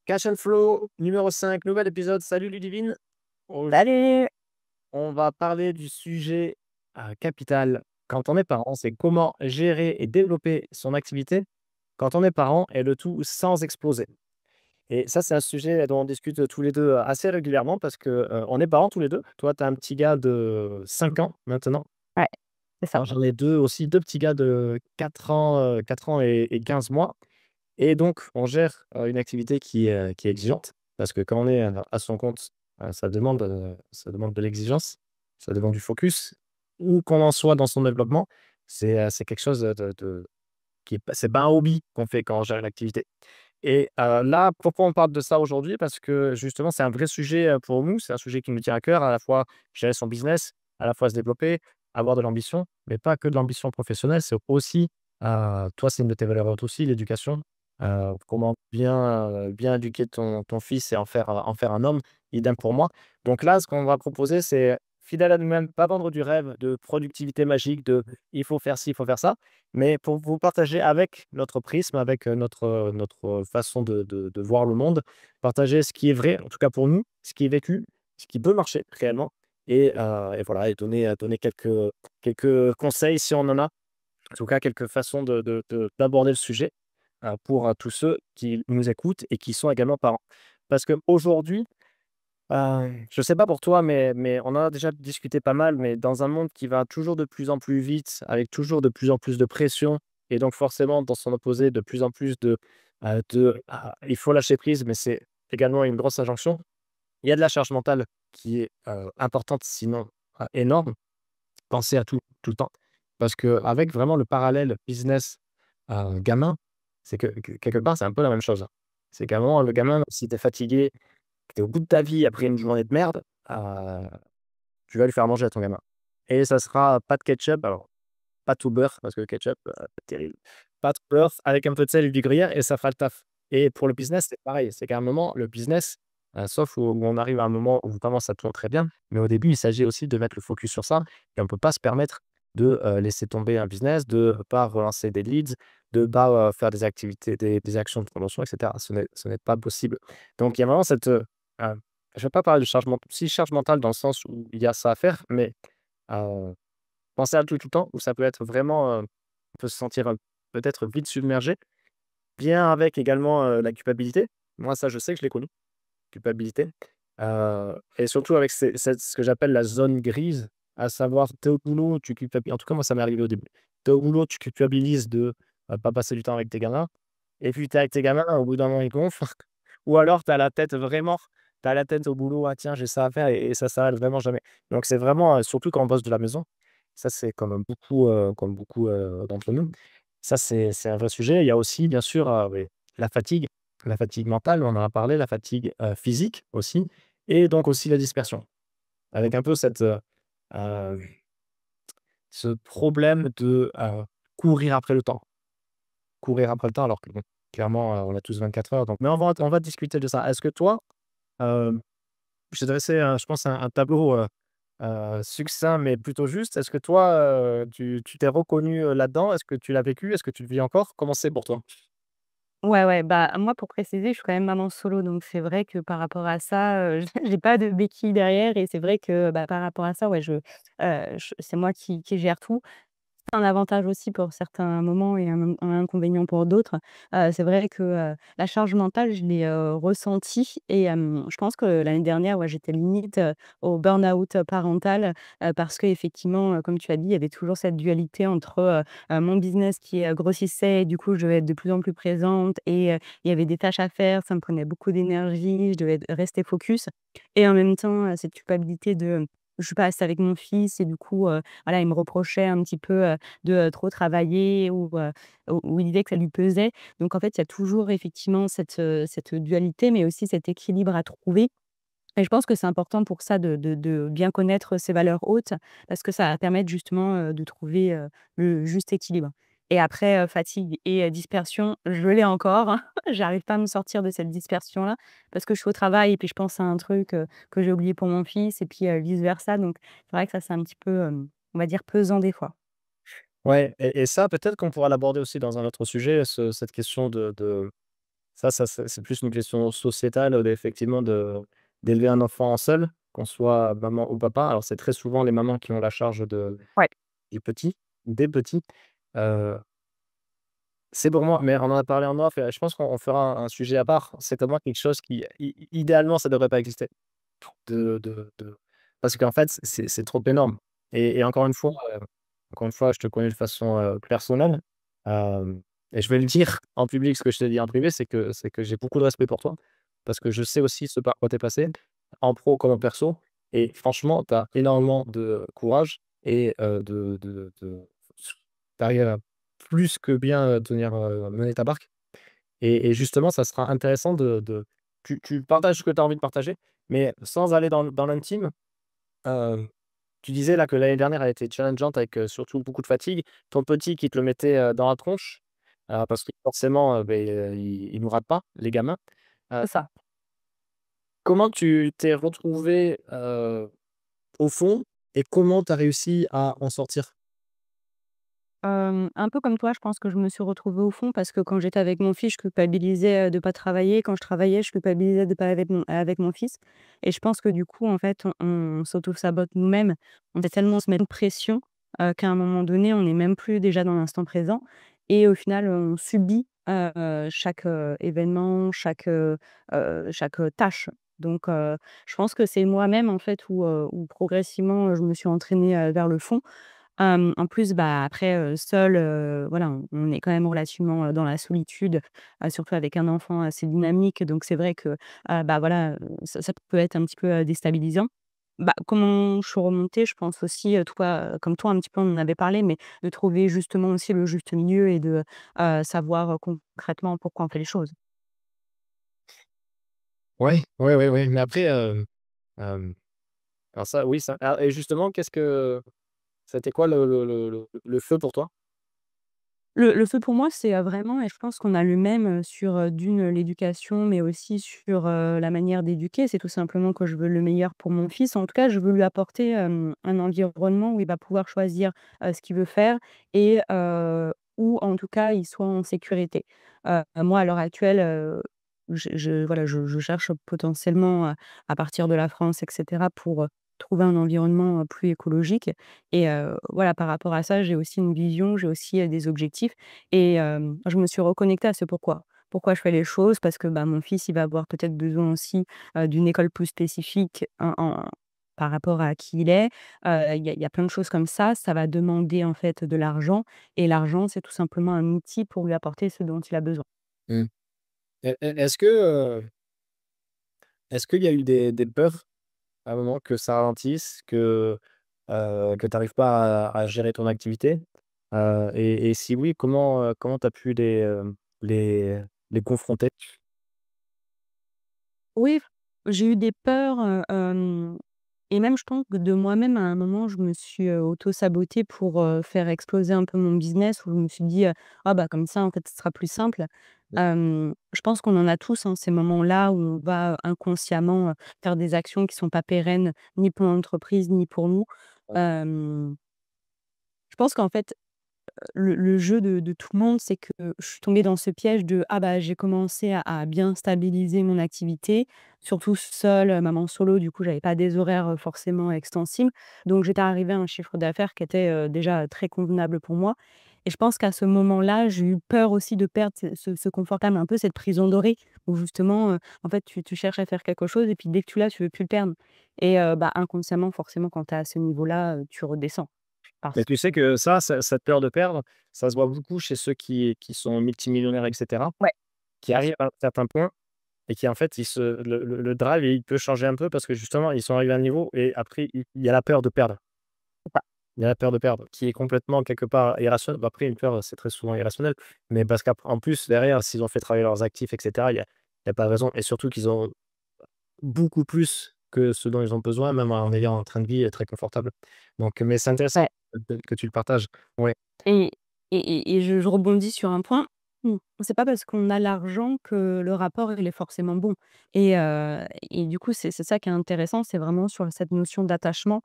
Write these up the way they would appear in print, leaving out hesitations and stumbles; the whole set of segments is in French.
Cash and Flow numéro 5, nouvel épisode. Salut Ludivine. Aujourd'hui, Salut! on va parler du sujet capital quand on est parent, c'est comment gérer et développer son activité quand on est parent et le tout sans exploser. Et ça, c'est un sujet dont on discute tous les deux assez régulièrement parce que on est parents tous les deux. Toi, tu as un petit gars de 5 ans maintenant. Ouais, c'est ça. Moi, j'en ai deux aussi, deux petits gars de 4 ans et 15 mois. Et donc, on gère, une activité qui est exigeante parce que quand on est, à son compte, ça demande de l'exigence, ça demande du focus. Où qu'on en soit dans son développement, c'est quelque chose de qui est pas c'est pas un hobby qu'on fait quand on gère une activité. Et là, pourquoi on parle de ça aujourd'hui? Parce que justement, c'est un vrai sujet, pour nous. C'est un sujet qui nous tient à cœur, à la fois gérer son business, à la fois se développer, avoir de l'ambition, mais pas que de l'ambition professionnelle. C'est aussi, toi, c'est une de tes valeurs hautes aussi, l'éducation. Comment bien éduquer ton fils et en faire un homme, idem pour moi. Donc là, ce qu'on va proposer, c'est fidèle à nous-mêmes, pas vendre du rêve de productivité magique, de: «Il faut faire ci, il faut faire ça», mais pour vous partager avec notre prisme, avec, notre façon de voir le monde, partager ce qui est vrai, en tout cas pour nous, ce qui est vécu, ce qui peut marcher réellement et voilà et donner quelques conseils si on en a. En tout cas, quelques façons d'aborder le sujet, pour, tous ceux qui nous écoutent et qui sont également parents. Parce qu'aujourd'hui, je sais pas pour toi, mais on en a déjà discuté pas mal, mais dans un monde qui va toujours de plus en plus vite, avec toujours de plus en plus de pression et donc forcément dans son opposé de plus en plus il faut lâcher prise, mais c'est également une grosse injonction. Il y a de la charge mentale qui est, importante, sinon, énorme. Penser à tout le temps. Parce qu'avec vraiment le parallèle business, gamin, c'est que quelque part, c'est un peu la même chose. C'est qu'à un moment, le gamin, si tu es fatigué, que tu es au bout de ta vie après une journée de merde, tu vas lui faire manger à ton gamin. Et ça sera pas de ketchup, alors pas tout beurre parce que le ketchup, terrible. Pas tout beurre avec un peu de sel et du gruyère et ça fera le taf. Et pour le business, c'est pareil. C'est qu'à un moment, le business, sauf où on arrive à un moment où vraiment ça tourne très bien, mais au début, il s'agit aussi de mettre le focus sur ça et on ne peut pas se permettre de, laisser tomber un business, de pas relancer des leads, de pas, faire des activités, des actions de promotion et cetera. Ce n'est pas possible. Donc il y a vraiment cette, je vais pas parler de charge mentale dans le sens où il y a ça à faire, mais, heu penser à tout le temps, où ça peut être vraiment, on peut se sentir, peut-être vite submergé. Vient avec également, la culpabilité. Moi, ça, je sais que je l'ai connu, culpabilité, et surtout avec ce que j'appelle la zone grise, à savoir, tu es au boulot, tu culpabilises. En tout cas, moi, ça m'est arrivé au début. Tu es au boulot, tu culpabilises de, pas passer du temps avec tes gamins et puis tu es avec tes gamins, au bout d'un moment, ils gonflent ou alors tu as la tête vraiment tu as la tête au boulot: «Ah tiens, j'ai ça à faire» et ça s'arrête vraiment jamais. Donc c'est vraiment, surtout quand on bosse de la maison, ça c'est comme beaucoup, d'entre nous. Ça c'est un vrai sujet. Il y a aussi bien sûr, oui, la la fatigue mentale, on en a parlé, la fatigue, physique aussi et donc aussi la dispersion. Avec un peu heu, ce problème de, courir après le temps. Courir après le temps alors que bon, clairement, on a tous 24 heures donc mais on va discuter de ça. Est-ce que toi, hem, je t'ai dressé je pense un tableau, succinct mais plutôt juste. Est-ce que toi, tu t'es reconnu, là-dedans? Est-ce que tu l'as vécu? Est-ce que tu le vis encore? Comment c'est pour toi? Ouais, ouais, bah, moi, pour préciser, je suis quand même maman solo, donc c'est vrai que par rapport à ça, j'ai pas de béquille derrière et c'est vrai que, bah, par rapport à ça, ouais, je c'est moi qui gère tout. Un avantage aussi pour certains moments et un inconvénient pour d'autres. C'est vrai que, la charge mentale, je l'ai, ressentie et je pense que l'année dernière, ouais, j'étais limite, au burn-out parental, parce qu'effectivement, comme tu as dit, il y avait toujours cette dualité entre, mon business qui, grossissait et du coup, je devais être de plus en plus présente et il y avait des tâches à faire, ça me prenait beaucoup d'énergie, je devais rester focus et en même temps, cette culpabilité de, je suis pas assez avec mon fils et du coup, voilà, il me reprochait un petit peu, de, trop travailler ou il disait que ça lui pesait. Donc en fait, il y a toujours effectivement cette dualité, mais aussi cet équilibre à trouver et je pense que c'est important pour ça de bien connaître ses valeurs hautes parce que ça va permettre justement, de trouver, le juste équilibre et après, fatigue et dispersion, je l'ai encore. J'arrive pas à me sortir de cette dispersion-là parce que je suis au travail et puis je pense à un truc, que j'ai oublié pour mon fils et puis, vice versa donc c'est vrai que ça, c'est un petit peu, on va dire pesant des fois. Ouais et ça peut-être qu'on pourra l'aborder aussi dans un autre sujet, cette question Ça c'est plus une question sociétale, effectivement d'élever un enfant seul, qu'on soit maman ou papa. Alors c'est très souvent les mamans qui ont la charge Ouais. du petit, des petits. Heu, c'est pour moi mais on en a parlé en off et je pense qu'on fera un sujet à part. C'est pour moi quelque chose qui idéalement ça devrait pas exister. De parce qu'en fait c'est trop énorme et encore une fois, je te connais de façon, personnelle, hem et je vais le dire en public ce que je t'ai dit en privé, c'est que j'ai beaucoup de respect pour toi parce que je sais aussi ce par quoi tu es passé, en pro comme en perso et franchement, tu as énormément de courage et tu arrives à plus que bien, mener ta barque et justement, ça sera intéressant tu partages ce que tu as envie de partager, mais sans aller dans l'intime, hem, tu disais là que l'année dernière a été challengeante avec, surtout beaucoup de fatigue. Ton petit qui te le mettait, dans la tronche, parce que forcément, ils nous ratent pas, les gamins. Heu, C'est ça. comment tu t'es retrouvé au fond et comment tu as réussi à en sortir? Un peu comme toi, je pense que je me suis retrouvée au fond parce que quand j'étais avec mon fils, je culpabilisais, de pas travailler. Quand je travaillais, je culpabilisais de pas avec mon fils et je pense que du coup, en fait, on s'auto-sabote nous-mêmes. On fait tellement se mettre une pression, qu'à un moment donné, on n'est même plus déjà dans l'instant présent et au final, on subit, chaque, événement, chaque tâche. Donc je pense que c'est moi-même, en fait, où progressivement, je me suis entraînée, vers le fond. En plus, bah, après, seul, voilà, on est quand même relativement, dans la solitude, surtout avec un enfant assez dynamique. Donc c'est vrai que, bah, voilà, ça peut être un petit peu, déstabilisant. Bah, comment je suis remontée, je pense aussi, toi, comme toi un petit peu on en avait parlé, mais de trouver justement aussi le juste milieu et de, savoir, concrètement pourquoi on fait les choses. Ouais, ouais, ouais, ouais, mais après, hem, alors ça oui, ça alors et justement, c'était quoi le feu pour toi? Le feu pour moi, c'est, vraiment et je pense qu'on a le même, sur, d'une, l'éducation, mais aussi sur, la manière d'éduquer. C'est tout simplement que je veux le meilleur pour mon fils. En tout cas, je veux lui apporter, un environnement où il va pouvoir choisir, ce qu'il veut faire et où en tout cas, il soit en sécurité. Moi, à l'heure actuelle, je cherche potentiellement, à partir de la France et cetera pour, trouver un environnement, plus écologique et voilà, par rapport à ça, j'ai aussi une vision, j'ai aussi, des objectifs et je me suis reconnectée à ce pourquoi. Pourquoi je fais les choses? Parce que, bah, mon fils, il va avoir peut-être besoin aussi, d'une école plus spécifique par rapport à qui il est. Il y a plein de choses comme ça va demander, en fait, de l'argent et l'argent, c'est tout simplement un outil pour lui apporter ce dont il a besoin. Mmh. Est-ce qu'il y a eu des peurs à un moment que ça ralentisse, que tu arrives pas à gérer ton activité? Et si oui, comment tu as pu les les confronter? Oui, j'ai eu des peurs, et même je pense que de moi-même, à un moment, je me suis, auto-sabotée pour, faire exploser un peu mon business où je me suis dit, «Ah bah, comme ça, en fait, ce sera plus simple». Je pense qu'on en a tous, hein, ces moments-là où on va, inconsciemment, faire des actions qui sont pas pérennes, ni pour l'entreprise, ni pour nous. Hem, je pense qu'en fait le jeu de tout le monde, c'est que je suis tombée dans ce piège de: «Ah bah, j'ai commencé à bien stabiliser mon activité», surtout seule, maman solo, du coup, j'avais pas des horaires, forcément extensibles. Donc j'étais arrivée à un chiffre d'affaires qui était, déjà très convenable pour moi et je pense qu'à ce moment-là, j'ai eu peur aussi de perdre ce confortable, un peu cette prison dorée où justement, en fait, tu cherches à faire quelque chose et puis dès que tu l'as, tu veux plus le perdre et bah, inconsciemment, forcément, quand tu es à ce niveau-là, tu redescends Mais parce tu sais que cette peur de perdre, ça se voit beaucoup chez ceux qui sont multimillionnaires et cetera, ouais, qui arrivent à un certain point et qui en fait, ils se le drive, il peut changer un peu parce que justement, ils sont arrivés à un niveau et après il y a la peur de perdre. c'est ça. Il y a la peur de perdre qui est complètement quelque part irrationnelle. Bah, après une peur, c'est très souvent irrationnel, mais parce qu'en plus derrière, s'ils ont fait travailler leurs actifs et cetera, il y a pas de raison et surtout qu'ils ont beaucoup plus que ce dont ils ont besoin, même en ayant un train de vie, très confortable. Donc mais c'est intéressant Ouais. que tu le partages. Ouais. Et je rebondis sur un point. C'est pas parce qu'on a l'argent que le rapport, il est forcément bon et du coup, c'est ça qui est intéressant, c'est vraiment sur cette notion d'attachement,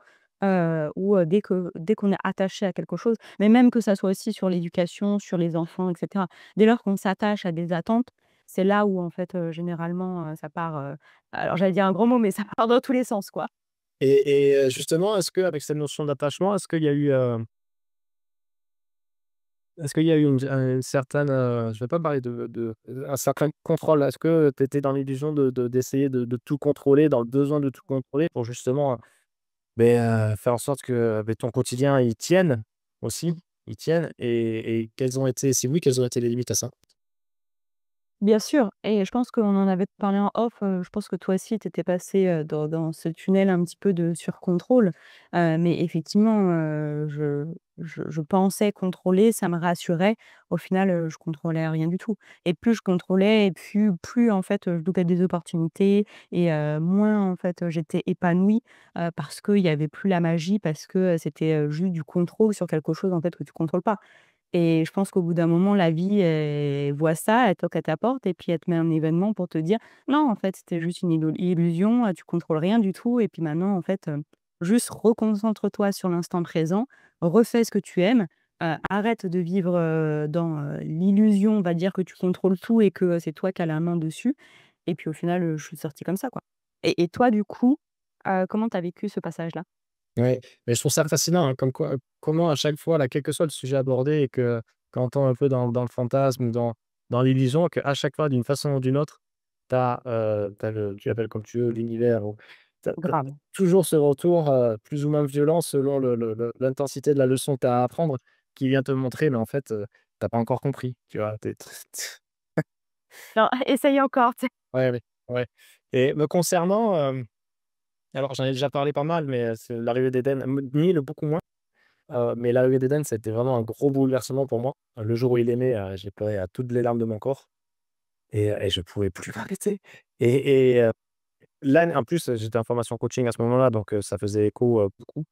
où, dès qu'on est attaché à quelque chose, mais même que ça soit aussi sur l'éducation, sur les enfants et cetera. Dès lors qu'on s'attache à des attentes, c'est là où en fait, généralement, ça part, alors j'allais dire un gros mot, mais ça part dans tous les sens, quoi. Justement, est-ce qu'avec cette notion d'attachement, est-ce qu'il y a eu une certaine, je vais pas parler un certain contrôle? Est-ce que tu étais dans l'illusion d'essayer de tout contrôler, dans le besoin de tout contrôler pour justement, faire en sorte que, ton quotidien, il tienne aussi, il tienne et quelles ont été si oui, quelles ont été les limites à ça? Bien sûr et je pense qu'on en avait parlé en off, je pense que toi aussi tu étais passé dans ce tunnel un petit peu de surcontrôle, mais effectivement, je pensais contrôler, ça me rassurait. Au final, je contrôlais rien du tout et plus je contrôlais et plus en fait, je loupais des opportunités et moins en fait, j'étais épanouie, parce qu'il y avait plus la magie, parce que, c'était, juste du contrôle sur quelque chose en fait que tu contrôles pas. Et je pense qu'au bout d'un moment, la vie, elle voit ça, elle toque à ta porte et puis elle te met un événement pour te dire: «Non, en fait, c'était juste une illusion, tu contrôles rien du tout et puis maintenant, en fait, juste reconcentre-toi sur l'instant présent, refais ce que tu aimes, arrête de vivre, dans, l'illusion, on va dire, que tu contrôles tout et que, c'est toi qui as la main dessus» et puis au final, je suis sortie comme ça, quoi. Et toi, du coup, comment tu as vécu ce passage-là? Ouais, mais je trouve ça fascinant, hein, comme quoi comment à chaque fois, là, quel que soit le sujet abordé et que quand on est un peu dans le fantasme ou dans l'illusion, qu'à chaque fois, d'une façon ou d'une autre, tu le tu l'appelles comme tu veux, l'univers ou tu Grave. toujours ce retour, plus ou moins violent selon l'intensité de la leçon que tu as à apprendre, qui vient te montrer, mais en fait, tu pas encore compris, tu vois? Tu Non, essaye encore, tu sais? ouais, ouais, ouais et me concernant, alors j'en ai déjà parlé pas mal, mais c'est l'arrivée d'Éden, Nil beaucoup moins. Mais l'arrivée d'Eden, ça a été vraiment un gros bouleversement pour moi. Le jour où il est né, j'ai pleuré à toutes les larmes de mon corps et je pouvais plus m'arrêter là, en plus, j'étais en formation coaching à ce moment-là, donc ça faisait écho, beaucoup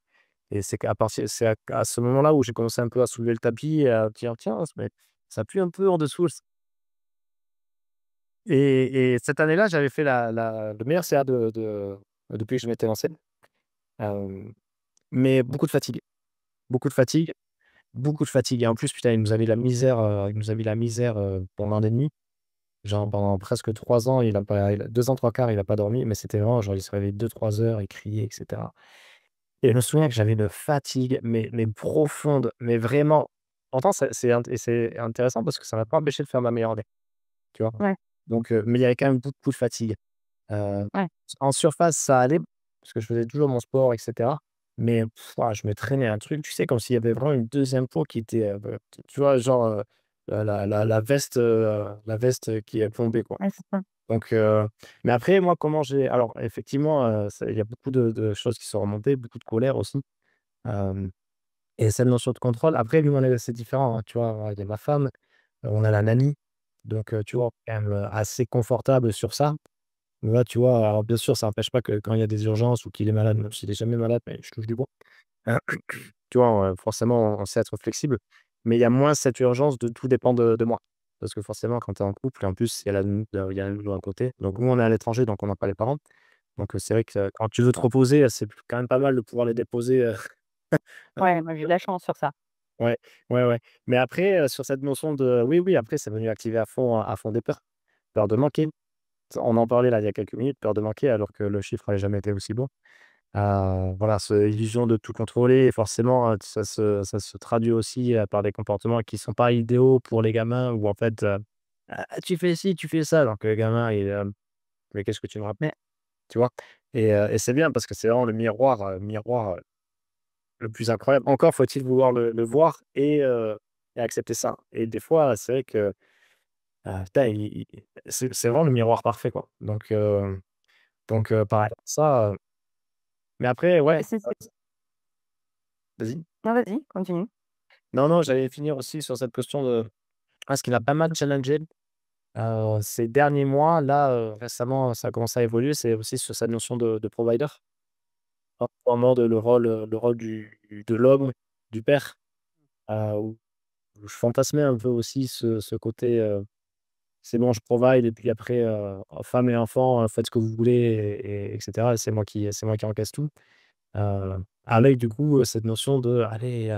et c'est à ce moment-là où j'ai commencé un peu à soulever le tapis et à dire: «Tiens, mais ça pue un peu en dessous». Et cette année-là, j'avais fait le meilleur CA depuis que je m'étais lancé, hem, mais beaucoup de fatigue. Beaucoup de fatigue et en plus, putain, il nous a mis la misère, pendant 1 an et demi. Genre pendant presque 3 ans, il a 2 ans, 3/4, il a pas dormi, mais c'était vraiment genre il se réveillait 2 3 heures, il criait et cetera et je me souviens que j'avais une fatigue, mais profonde, mais vraiment pourtant c'est intéressant parce que ça m'a pas empêché de faire ma meilleure année, tu vois? Ouais, Donc mais il y avait quand même beaucoup de fatigue. Heu, ouais. En surface, ça allait parce que je faisais toujours mon sport et cetera. Mais ouah, je me traînais un truc, tu sais, comme s'il y avait vraiment une deuxième peau qui était, tu vois, genre, la veste qui est plombée, quoi. Ouais, c'est ça. Donc mais après moi, comment j'ai alors effectivement, ça il y a beaucoup de choses qui sont remontées, beaucoup de colère aussi, hem et cette notion de contrôle après lui, on est c'est différent, hein, tu vois? Il y a ma femme, on a la nanny, donc tu vois, on est quand même, assez confortable sur ça. Mais là, tu vois, alors bien sûr, ça n'empêche pas que quand il y a des urgences ou qu'il est malade, même s'il est jamais malade, mais je touche du bois. Heu, Tu vois, forcément, on sait être flexible, mais il y a moins cette urgence de tout dépend de moi. Parce que forcément, quand tu es en couple et en plus, il y a la nounou à côté. Donc nous, on est à l'étranger, donc on n'a pas les parents. Donc c'est vrai que quand tu veux te reposer, c'est quand même pas mal de pouvoir les déposer, Ouais, moi j'ai eu de la chance sur ça. ouais, ouais, ouais. Mais après, sur cette notion de oui, oui, après, c'est venu activer à fond des peurs. Peur de manquer. On en parlait là, il y a quelques minutes, peur de manquer alors que le chiffre n'avait jamais été aussi bon. Voilà, ce illusion de tout contrôler et forcément, ça se traduit aussi, par des comportements qui sont pas idéaux pour les gamins où en fait, «Ah, tu fais ci, tu fais ça», donc le gamin il, «Mais qu'est-ce que tu me rappelles?» Tu vois? Et c'est bien parce que c'est vraiment le miroir, le plus incroyable. Encore faut-il vouloir le voir et accepter ça et des fois, c'est vrai que, putain, c'est vraiment le miroir parfait, quoi. Par rapport à ça, mais après ouais, C'est vas-y. non, vas-y, continue. Non, non, j'allais finir aussi sur cette question de ce qui m'a pas mal challengé, ces derniers mois. Là, récemment, ça a commencé à évoluer. C'est aussi sur cette notion de provider. Vraiment le rôle de l'homme, du père, où je fantasmais un peu aussi ce côté, c'est bon, je provide et puis après, femme et enfants, faites ce que vous voulez et cetera. C'est moi qui encaisse tout. Avec du coup, cette notion de: «Allez,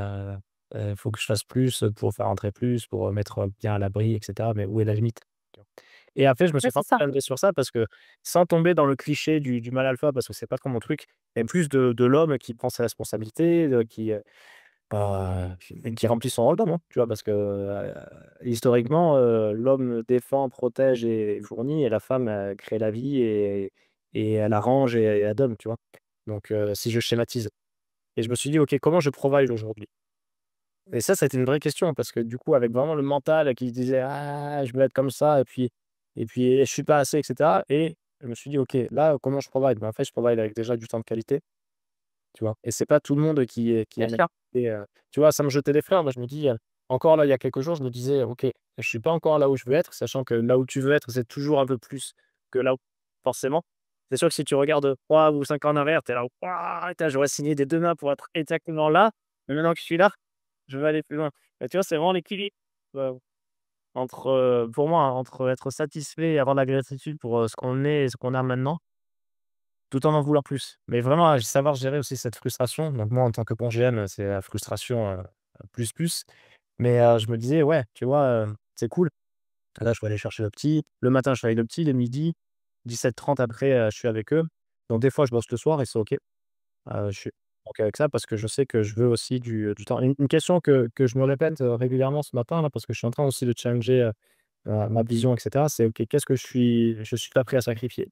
faut que je fasse plus, pour faire rentrer plus, pour, mettre, bien à l'abri et cetera». Mais où est la limite? Tu vois? Et après, je me Ouais, suis c'est vraiment ça. challengé sur ça parce que sans tomber dans le cliché du mâle alpha parce que c'est pas trop mon truc, mais plus de l'homme qui prend ses responsabilités, qui remplit son rôle d'homme, hein, tu vois? Parce que, historiquement, l'homme défend, protège et fournit et la femme, crée la vie et elle arrange et elle donne, tu vois? Donc, si je schématise et je me suis dit: «OK, comment je provide aujourd'hui?» Et ça a été une vraie question parce que du coup, avec vraiment le mental qui se disait: «Ah, je veux être comme ça et puis je suis pas assez» et cetera et je me suis dit: «OK, là, comment je provide?» Ben, en fait, je provide avec déjà du temps de qualité, tu vois? Et c'est pas tout le monde qui Bien aime sûr. et tu vois, ça me jetait des fleurs. Moi, je me dis, encore là, il y a quelques jours, je me disais: «OK, je suis pas encore là où je veux être», sachant que là où tu veux être, c'est toujours un peu plus que là où forcément. C'est sûr que si tu regardes, 3 ou 5 ans en arrière, tu es là: «Waouh, putain, j'aurais signé dès demain pour être exactement là, mais maintenant que je suis là, je veux aller plus loin». Et tu vois, c'est vraiment l'équilibre, heu, entre, pour moi, hein, entre être satisfait et avoir de la gratitude pour, ce qu'on est et ce qu'on a maintenant, tout en vouloir plus. Mais vraiment, savoir gérer aussi cette frustration. Donc moi, en tant que bon GM, c'est la frustration, plus, plus. Mais, je me disais: «Ouais, tu vois, c'est cool. Là, je peux aller chercher le petit. Le matin, je suis avec le petit. Le midi, 17h30 après, je suis avec eux. Donc des fois, je bosse le soir et c'est OK. Je suis OK avec ça parce que je sais que je veux aussi du temps». Une question que je me répète, régulièrement ce matin là, parce que je suis en train aussi de challenger, ma vision et cetera, c'est: «OK, qu'est-ce que je suis pas prêt à sacrifier?»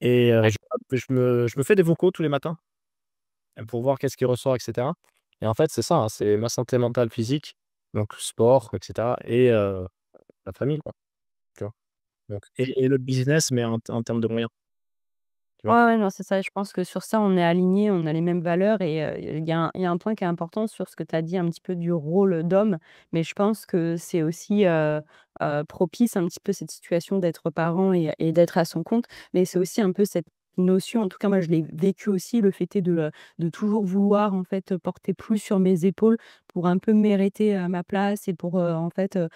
Et je me fais des vocaux tous les matins, pour voir qu'est-ce qui ressort et cetera. Et en fait, c'est ça, hein, c'est ma santé mentale, physique, donc sport et cetera et la famille, quoi, tu vois? Donc et le business, mais en termes de moyens, tu vois? Ouais, ouais, non, c'est ça. Je pense que sur ça, on est alignés, on a les mêmes valeurs et il y a un point qui est important sur ce que tu as dit un petit peu du rôle d'homme, mais je pense que c'est aussi, propice un petit peu cette situation d'être parent et d'être à son compte, mais c'est aussi un peu cette notion, en tout cas moi je l'ai vécu aussi, le fait est de toujours vouloir en fait, porter plus sur mes épaules pour un peu mériter, ma place et pour, en fait, heu,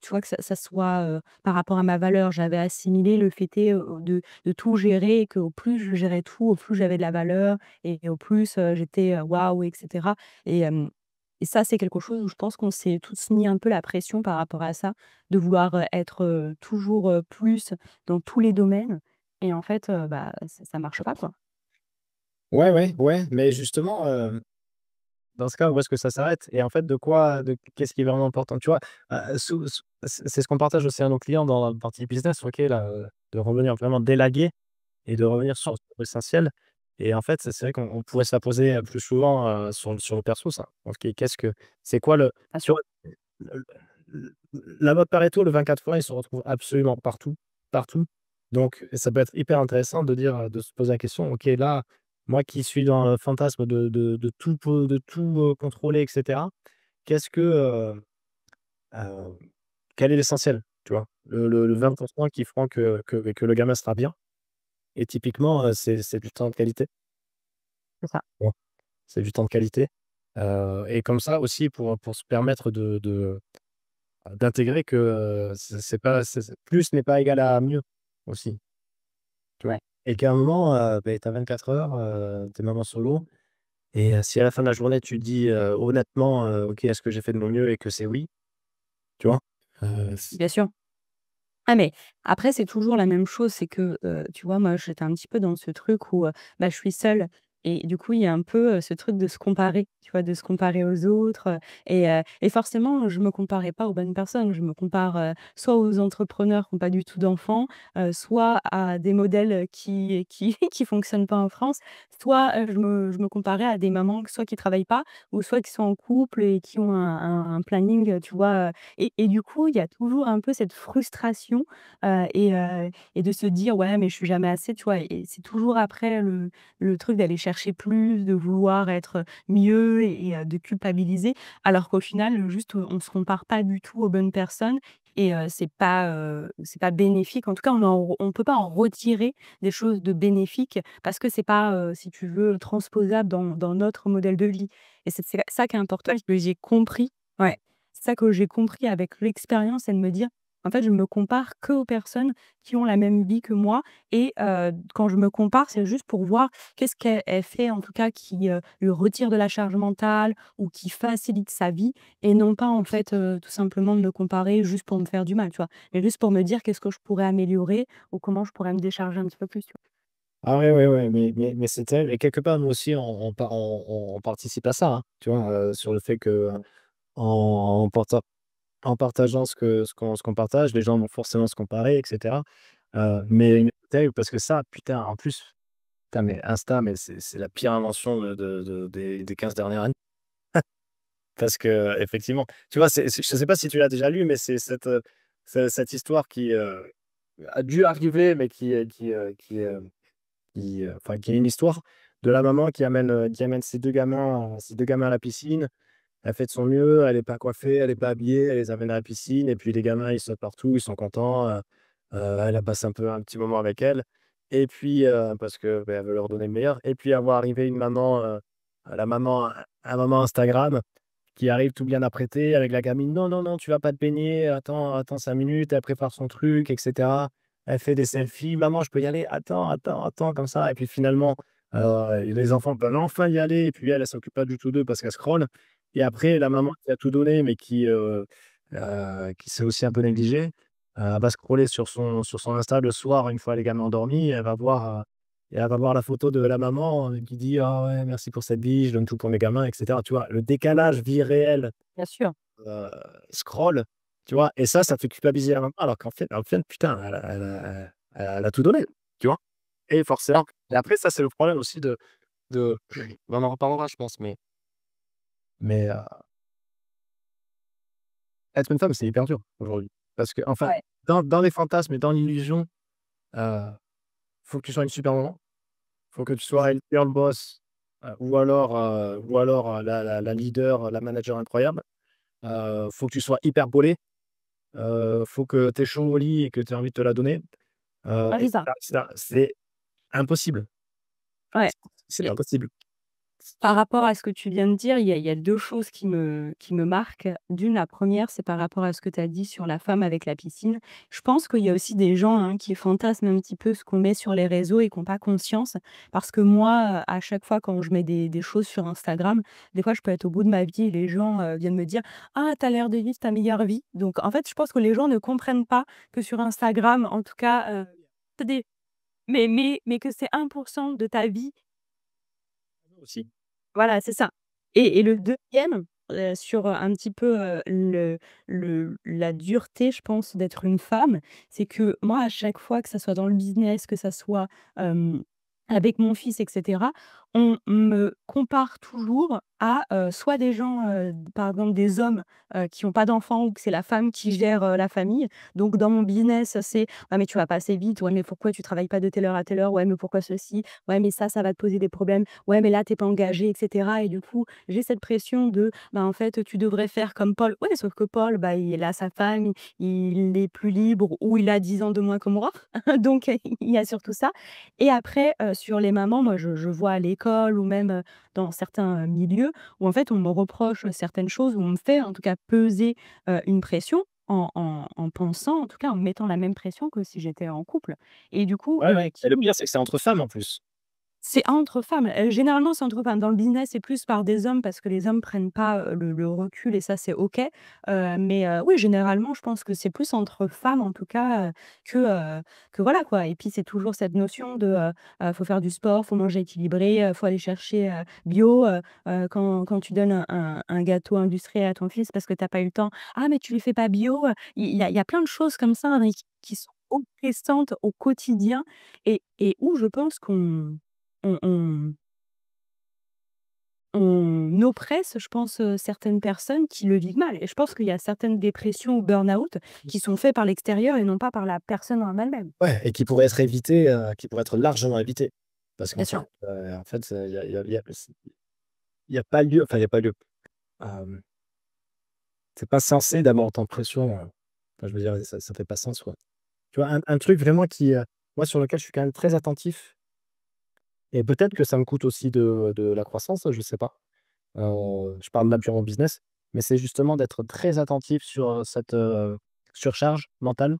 tu vois que ça soit, par rapport à ma valeur. J'avais assimilé le fait est, de tout gérer et qu'au plus je gérais tout, au plus j'avais de la valeur et au plus, j'étais, waouh et cetera et et ça, c'est quelque chose où je pense qu'on s'est tous mis un peu la pression par rapport à ça, de vouloir, être, toujours, plus dans tous les domaines et en fait, bah, ça marche pas, quoi. Ouais, ouais, ouais, mais justement, dans ce cas, où est-ce que ça s'arrête? Et en fait, qu'est-ce qui est vraiment important? Tu vois? C'est ce qu'on partage aussi à nos clients dans la partie business, OK, là, de revenir vraiment délaguer et de revenir sur l'essentiel. Et en fait, c'est vrai qu'on pourrait se la poser, plus souvent, sur le perso ça. OK, c'est quoi le Bien tu sûr. vois? La mode Pareto, le 24/20, il se retrouve absolument partout, partout. Donc ça peut être hyper intéressant de dire, de se poser la question: «OK, là, moi qui suis dans le fantasme de tout contrôler et cetera, qu'est-ce que, heu, quel est l'essentiel?» Tu vois? Le 20 qui feront que le gamin sera bien et typiquement, c'est du temps de qualité. C'est ça. Tu vois? C'est du temps de qualité, et comme ça aussi pour se permettre d'intégrer que, c'est pas c'est plus n'est pas égal à mieux aussi, tu vois? Ouais. Et qu'à un moment, beh, tu as 24 heures, tu es maman solo et si à la fin de la journée tu dis, honnêtement, «OK, est-ce que j'ai fait de mon mieux?» et que c'est oui, tu vois? C Bien sûr. Ah mais après c'est toujours la même chose, c'est que, tu vois, moi j'étais un petit peu dans ce truc où, bah, je suis seule et du coup, il y a un peu, ce truc de se comparer, tu vois? De se comparer aux autres, et forcément, je me comparais pas aux bonnes personnes. Je me compare, soit aux entrepreneurs qui ont pas du tout d'enfants, soit à des modèles, qui qui fonctionnent pas en France, soit, je me comparais à des mamans, soit qui travaillent pas ou soit qui sont en couple et qui ont un planning, tu vois, et du coup, il y a toujours un peu cette frustration, et de se dire: «Ouais, mais je suis jamais assez», tu vois? Et c'est toujours après le truc d'aller chercher plus, de vouloir être mieux et de culpabiliser. Alors qu'au final, juste, on se compare pas du tout aux bonnes personnes et c'est pas bénéfique. En tout cas, on peut pas en retirer des choses de bénéfiques parce que c'est pas, si tu veux, transposable dans notre modèle de vie et c'est ça qui est important que j'ai compris. Ouais. C'est ça que j'ai compris avec l'expérience et de me dire: En fait, je me compare qu'aux personnes qui ont la même vie que moi et quand je me compare, c'est juste pour voir qu'est-ce qu'elle fait, en tout cas, qui, lui retire de la charge mentale ou qui facilite sa vie et non pas, en fait, tout simplement de me comparer juste pour me faire du mal, tu vois? Mais juste pour me dire qu'est-ce que je pourrais améliorer ou comment je pourrais me décharger un petit peu plus, tu vois? Ah ouais, ouais, ouais, mais c'est terrible et quelque part, nous aussi, on participe à ça, hein, tu vois? Sur le fait que, en en parta en partageant ce qu'on partage, les gens vont forcément se comparer et cetera. Mais terrible parce que ça, putain, en plus, putain, mais Insta, mais c'est la pire invention des 15 dernières années. Parce qu'effectivement, tu vois, je sais pas si tu l'as déjà lu, mais c'est cette histoire qui, a dû arriver, mais enfin, qui est une histoire de la maman qui amène ses 2 gamins à la piscine. Elle fait de son mieux, elle est pas coiffée, elle est pas habillée, elle les amène à la piscine et puis les gamins, ils sautent partout, ils sont contents, elle a passé un petit moment avec elle et puis, parce que, beh, elle veut leur donner le meilleur et puis avoir arrivé une maman, la maman un maman Instagram qui arrive tout bien apprêtée avec la gamine: «Non, non, non, tu vas pas te baigner, attends 5 minutes». Elle prépare son truc et cetera. Elle fait des selfies: «Maman, je peux y aller? Attends, attends, attends», comme ça et puis finalement, les enfants peuvent enfin y aller et puis elle, elle s'occupe pas du tout d'eux parce qu'elle scrolle et après la maman qui a tout donné mais qui s'est aussi un peu négligée, va scroller sur son Insta le soir une fois les gamins endormis et elle va voir la photo de la maman, qui dit: «Ah ouais, merci pour cette vie, je donne tout pour mes gamins» et cetera, tu vois? Le décalage vie réelle, Bien sûr. heu, scroll, tu vois? Et ça fait culpabiliser la maman alors qu'en fait, putain, elle a tout donné, tu vois? Et forcément et après ça, c'est le problème aussi de on en reparlera je pense, mais être une femme, c'est hyper dur aujourd'hui. Parce que enfin, Ouais. dans les fantasmes et dans l'illusion, heu, faut que tu sois une super maman, faut que tu sois une girl boss, ou alors, la leader, la manager incroyable. Faut que tu sois hyper bolé, faut que tu aies chaud au lit et que tu aies envie de te la donner, Ouais, et c'est ça. cetera et cetera. C'est impossible. Ouais. C'est impossible. Par rapport à ce que tu viens de dire, il y a 2 choses qui me marquent. D'une, la première, c'est par rapport à ce que tu as dit sur la femme avec la piscine. Je pense qu'il y a aussi des gens, hein, qui fantasment un petit peu ce qu'on met sur les réseaux et qui ont pas conscience. Parce que moi, à chaque fois quand je mets des choses sur Instagram, des fois, je peux être au bout de ma vie et les gens, viennent me dire: «Ah, tu as l'air de vivre ta meilleure vie». Donc en fait, je pense que les gens ne comprennent pas que sur Instagram, en tout cas, tu des mais que c'est 1% de ta vie. Aussi. Voilà, c'est ça et le deuxième, sur, un petit peu, la dureté, je pense, d'être une femme, c'est que moi, à chaque fois, que ça soit dans le business, que ça soit, avec mon fils et cetera, on me compare toujours à, soit des gens, par exemple des hommes, qui ont pas d'enfants ou que c'est la femme qui gère, la famille. Donc dans mon business, c'est: «Ah mais tu vas pas assez vite. Ouais, mais pourquoi tu travailles pas de telle heure à telle heure? Ouais, mais pourquoi ceci? Ouais, mais ça va te poser des problèmes. Ouais, mais là, tu es pas engagé et cetera et du coup, j'ai cette pression de, bah, en fait, tu devrais faire comme Paul. Ouais, sauf que Paul, bah, il a sa femme, il est plus libre ou il a 10 ans de moins que moi. Donc il y a surtout ça et après, sur les mamans, moi, je vois à l'école ou même, dans certains, milieux où en fait, on me reproche certaines choses, où on me fait en tout cas peser, une pression en pensant, en tout cas, en mettant la même pression que si j'étais en couple et du coup, Ouais, ouais et qui le pire, c'est que c'est entre femmes en plus. c'est entre femmes, généralement c'est entre femmes. Dans le business, c'est plus par des hommes parce que les hommes prennent pas, le recul et ça c'est OK. Mais oui, généralement, je pense que c'est plus entre femmes en tout cas, que voilà quoi et puis c'est toujours cette notion de, faut faire du sport, faut manger équilibré, faut aller chercher, bio, quand tu donnes un gâteau industriel à ton fils parce que tu as pas eu le temps: «Ah mais tu lui fais pas bio?» Il y a plein de choses comme ça, hein, qui sont oppressantes au quotidien et où je pense on on oppresse, je pense, certaines personnes qui le vivent mal et je pense qu'il y a certaines dépressions ou burn-out qui sont faits par l'extérieur et non pas par la personne en elle-même. Ouais et qui pourrait être évité, qui pourrait être largement évité. Parce Bien qu'en fait, sûr. il y a pas lieu enfin, il y a pas lieu. Hem, c'est pas censé d'avoir autant de pression, enfin, je veux dire, ça fait pas sens, quoi. Tu vois, un truc vraiment moi, sur lequel je suis quand même très attentif et peut-être que ça me coûte aussi de la croissance, je sais pas. Je parle là purement business, mais c'est justement d'être très attentif sur, surcharge mentale.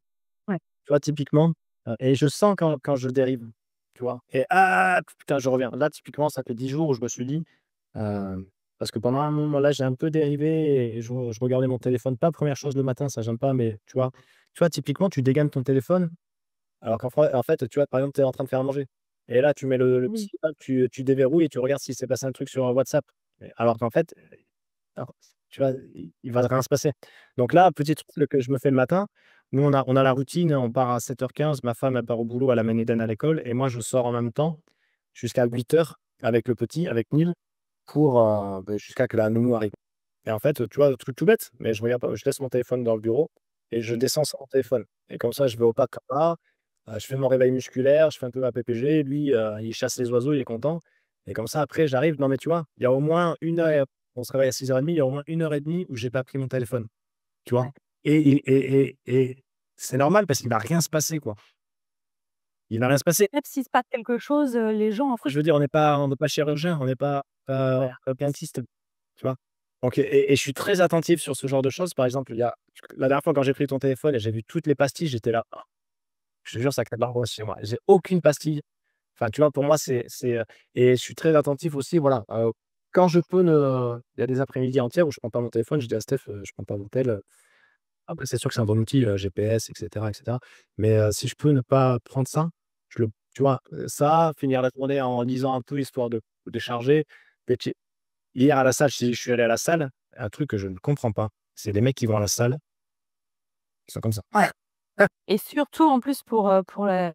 Ouais. Tu vois, typiquement, et je sens quand je dérive, tu vois? Et ah putain, je reviens. Là, typiquement, ça fait 10 jours où je me suis dit, parce que pendant un moment là, j'ai un peu dérivé et je regardais mon téléphone, pas première chose le matin, ça j'aime pas, mais tu vois, typiquement, tu dégaines ton téléphone alors en fait, tu vois, par exemple, tu es en train de faire à manger et là, tu mets le Oui. petit hop, tu déverrouilles et tu regardes s'il s'est passé un truc sur, WhatsApp. Alors qu'en fait, alors, tu vois, il va rien se passer. Donc là, petit truc que je me fais le matin, nous on a la routine, on part à 7h15. Ma femme, elle part au boulot, elle amène Eden à l'école et moi je sors en même temps jusqu'à 8h avec le petit, avec Nil pour, jusqu'à que la nounou arrive et en fait, tu vois, le truc tout bête, mais je regarde pas, je laisse mon téléphone dans le bureau et je descends sans mon téléphone et comme ça, je vais au pas là, je fais mon réveil musculaire, je fais un peu ma PPG, lui, il chasse les oiseaux, il est content et comme ça après j'arrive non mais tu vois, il y a au moins 1 heure, on se réveille à 6h30, il y a au moins 1 heure et demie où j'ai pas pris mon téléphone, tu vois? Ouais. Et c'est normal parce qu'il va rien se passer, quoi. Il va rien se passer. Même s'il se passe quelque chose, les gens en fait Je veux dire, on n'est pas chirurgien, on n'est pas, voilà. dentiste, tu vois? Donc et je suis très attentif sur ce genre de choses. Par exemple, il y a la dernière fois quand j'ai pris ton téléphone et j'ai vu toutes les pastilles, j'étais là: «Oh», je te jure, ça crée de l'angoisse chez moi. J'ai aucune pastille. Enfin, tu vois, pour moi, et je suis très attentif aussi, voilà, quand je peux ne il y a des après-midi entières où je prends pas mon téléphone, je dis à Steph: «Je prends pas mon tel». Après, c'est sûr que c'est un bon outil, GPS et cetera, mais si je peux ne pas prendre ça, je le tu vois? Ça, finir la journée en lisant un peu histoire de décharger. Et puis hier à la salle, je suis allé à la salle, un truc que je ne comprends pas, c'est les mecs qui vont à la salle, ils sont comme ça. Ouais. Et surtout en plus pour la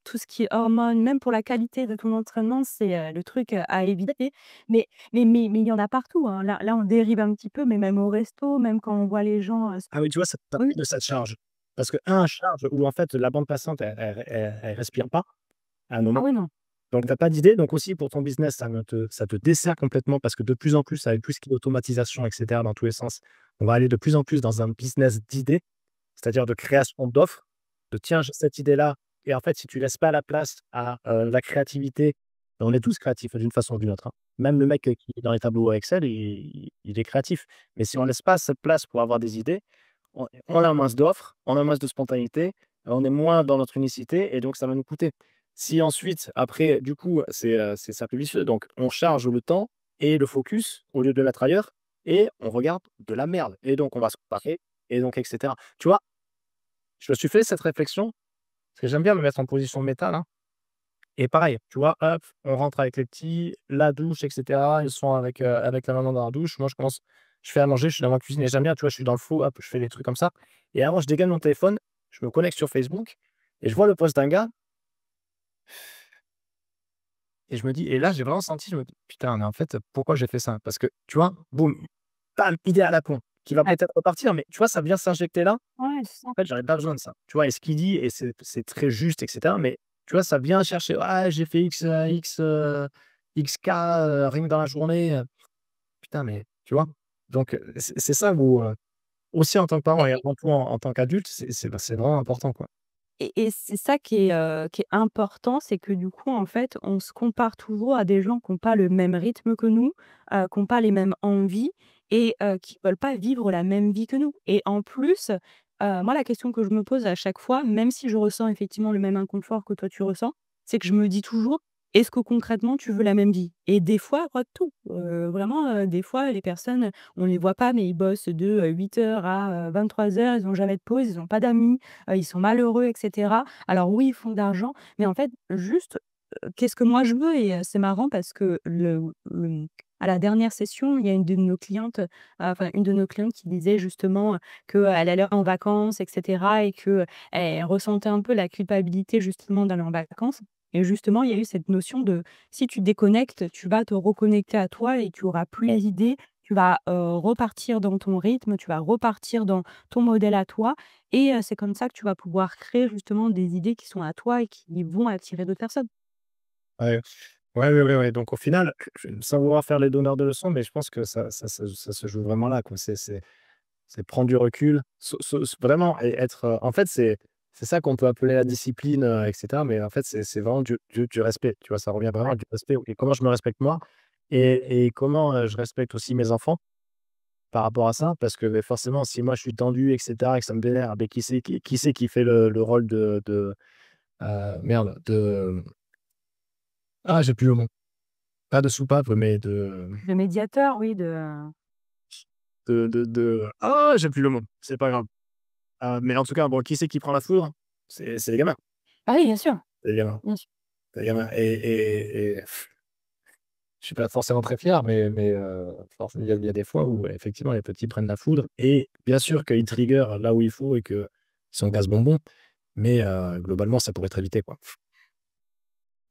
tout ce qui est hormones, même pour la qualité de ton entraînement, c'est, le truc, à éviter. Mais il y en a partout, hein. Là, on dérive un petit peu, mais même au resto, même quand on voit les gens, Ah oui, tu vois, ça te oui, de ça te charge. Parce que un charge où en fait la bande passante elle respire pas à un ah moment. oui, non. Donc tu as pas d'idée, donc aussi pour ton business, ça te dessert complètement parce que de plus en plus, avec tout ce qui est automatisation et cetera dans tous les sens, on va aller de plus en plus dans un business d'idées, c'est-à-dire de création d'offres, de: «Tiens, j'ai cette idée-là» et en fait, si tu laisses pas la place à, la créativité, on est tous créatifs d'une façon ou d'une autre, hein. Même le mec, qui est dans les tableaux Excel, il est créatif. Mais si on laisse pas cette place pour avoir des idées, on a moins d'offres, on a moins de spontanéité, on est moins dans notre unicité et donc ça va nous coûter. Si ensuite, après, du coup, c'est cercle vicieux, donc on charge le temps et le focus au lieu de le mettre ailleurs et on regarde de la merde et donc on va se comparer et donc et cetera. Tu vois? Je me suis fait cette réflexion, parce que j'aime bien me mettre en position méta là et pareil, tu vois? Hop, on rentre avec les petits, la douche et cetera. Ils sont avec la maman dans la douche. Moi, je fais à manger, je suis dans la cuisine et j'aime bien, tu vois? Je suis dans le flow, hop, je fais des trucs comme ça et avant, je dégaine mon téléphone, je me connecte sur Facebook et je vois le post d'un gars et je me dis et là, j'ai vraiment senti, je me dis: «Putain, mais en fait, pourquoi j'ai fait ça?» parce que, tu vois? Boum, bam, idée à la con, qui va Ouais, peut-être repartir, mais tu vois? Ça vient s'injecter là. ouais, c'est ça. En fait, j'aurais pas besoin de ça. Tu vois? Et ce qu'il dit et c'est très juste et cetera, mais tu vois? Ça vient chercher: «Ah, j'ai fait X K, rien que dans la journée», putain, mais tu vois? Donc c'est ça où, aussi en tant que parent et avant tout en tant qu'adulte, c'est vraiment important, quoi. Et c'est ça qui est important, c'est que du coup, en fait, on se compare toujours à des gens qui ont pas le même rythme que nous, qui ont pas les mêmes envies et qui veulent pas vivre la même vie que nous et en plus, moi, la question que je me pose à chaque fois, même si je ressens effectivement le même inconfort que toi tu ressens, c'est que je me dis toujours: «Est-ce que concrètement tu veux la même vie?» Et des fois, pas tout, vraiment, des fois, les personnes, on les voit pas, mais ils bossent de, 8 heures à, 23 heures. Ils ont jamais de pause, ils ont pas d'amis, ils sont malheureux et cetera. Alors oui, ils font de l'argent, mais en fait, juste, qu'est-ce que moi je veux? Et c'est marrant parce que à la dernière session, il y a une de nos clientes, enfin une de nos clientes qui disait justement, qu'elle allait en vacances et cetera et qu'elle ressentait un peu la culpabilité justement d'aller en vacances et justement, il y a eu cette notion de si tu déconnectes, tu vas te reconnecter à toi et tu auras plus les idées, tu vas, repartir dans ton rythme, tu vas repartir dans ton modèle à toi et c'est comme ça que tu vas pouvoir créer justement des idées qui sont à toi et qui vont attirer d'autres personnes. Ouais. Ouais, ouais, ouais, ouais, donc au final, sans vouloir faire les donneurs de leçons, mais je pense que ça se joue vraiment là, quoi. C'est prendre du recul, vraiment et être, en fait, c'est ça qu'on peut appeler la discipline, et cetera, mais en fait, c'est vraiment du respect, tu vois? Ça revient vraiment Ouais. à du respect et comment je me respecte moi et comment, je respecte aussi mes enfants par rapport à ça parce que, beh, forcément, si moi je suis tendu et cetera et que ça me vénère, beh, qui c'est qui fait le rôle merde, j'ai plus le mot. Pas de soupape, mais De médiateur, oui, j'ai plus le mot, c'est pas grave. Mais en tout cas, bon, qui c'est qui prend la foudre? C'est les gamins, ah oui, bien sûr, c'est les gamins, bien sûr. c'est les gamins et je suis pas forcément très fier, mais forc il y a des fois où effectivement les petits prennent la foudre et bien sûr qu'ils trigger là où il faut et qu'ils sont gaz bonbon, mais globalement ça pourrait être évité, quoi.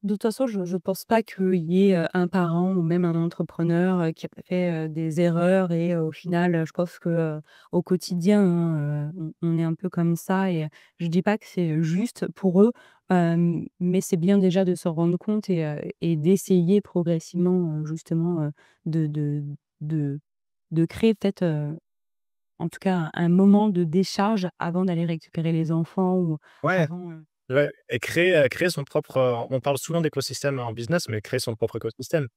De toute façon, je pense pas qu'il y ait, un parent ou même un entrepreneur, qui a pas fait, des erreurs et au final, je pense que, au quotidien, hein, on est un peu comme ça et je dis pas que c'est juste pour eux, mais c'est bien déjà de s'en rendre compte et d'essayer progressivement, justement, de de de de créer peut-être, en tout cas un moment de décharge avant d'aller récupérer les enfants ou Ouais, avant, ouais et créer son propre, on parle souvent d'écosystème en business, mais créer son propre écosystème.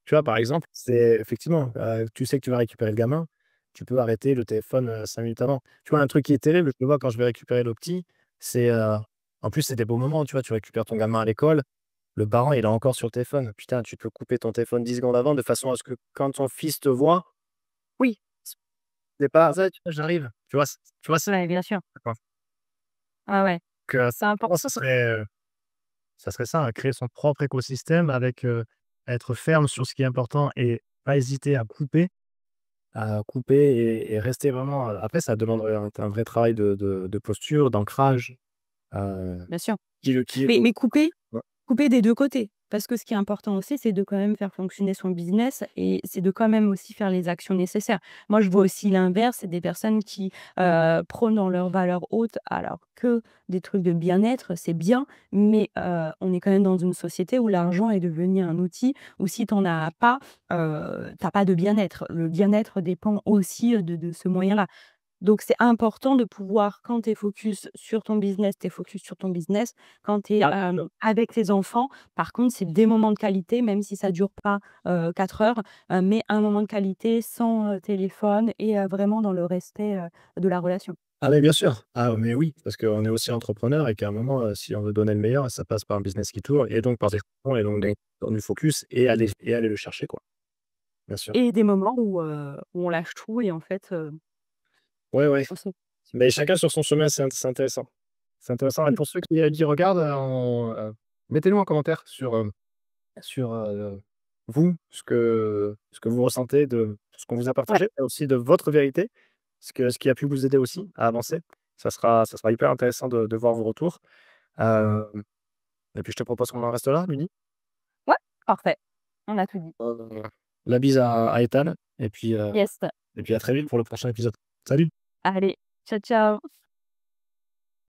Tu vois, par exemple, c'est effectivement, tu sais que tu vas récupérer le gamin, tu peux arrêter le téléphone, 5 minutes avant. Tu vois, un truc qui est terrible, je le vois quand je vais récupérer le petit, c'est, en plus, c'est des beaux moments, tu vois? Tu récupères ton gamin à l'école, le parent, il est encore sur le téléphone. Putain, tu peux couper ton téléphone 10 secondes avant de façon à ce que quand ton fils te voit, oui, c'est pas: «Ça, tu vois, j'arrive». Tu vois? Tu vois? ouais, bien sûr. Ah ouais, c'est Moi, important. ça serait ça, hein, créer son propre écosystème avec, être ferme sur ce qui est important et pas hésiter à couper et rester vraiment, après ça demande, un vrai travail de posture, d'ancrage, heu, Bien sûr. qui est Mais ouais. couper des 2 côtés. Parce que ce qui est important aussi, c'est de quand même faire fonctionner son business et c'est de quand même aussi faire les actions nécessaires. Moi, je vois aussi l'inverse, c'est des personnes qui, prônent dans leurs valeurs hautes, alors que des trucs de bien-être, c'est bien, mais on est quand même dans une société où l'argent est devenu un outil où si tu en as pas, tu pas de bien-être. Le bien-être dépend aussi, de ce moyen-là. Donc c'est important de pouvoir quand tu es focus sur ton business, tu es focus sur ton business. Quand tu es, avec tes enfants, par contre, c'est des moments de qualité, même si ça dure pas, 4 heures, mais un moment de qualité sans, téléphone et vraiment dans le respect, de la relation. Ah mais bien sûr! Ah mais oui, parce qu'on est aussi entrepreneur et qu'à un moment, si on veut donner le meilleur, ça passe par un business qui tourne et donc par des fonds et donc dans du focus et aller le chercher, quoi. Bien sûr. Et des moments où on lâche tout et en fait, Ouais, ouais, on se mais chacun sur son chemin, c'est intéressant. C'est intéressant et pour ceux qui regardent, mettez-nous en commentaire sur vous, ce que vous ressentez de ce qu'on vous a ouais. partagé et aussi de votre vérité, ce qui a pu vous aider aussi à avancer. Ça sera hyper intéressant de voir vos retours. Heu et puis je te propose qu'on en reste là, Lydie. Ouais, parfait. On a tout dit. La bise à Ethan et puis, Yes. à très vite pour le prochain épisode. Salut! Allez, ciao, ciao.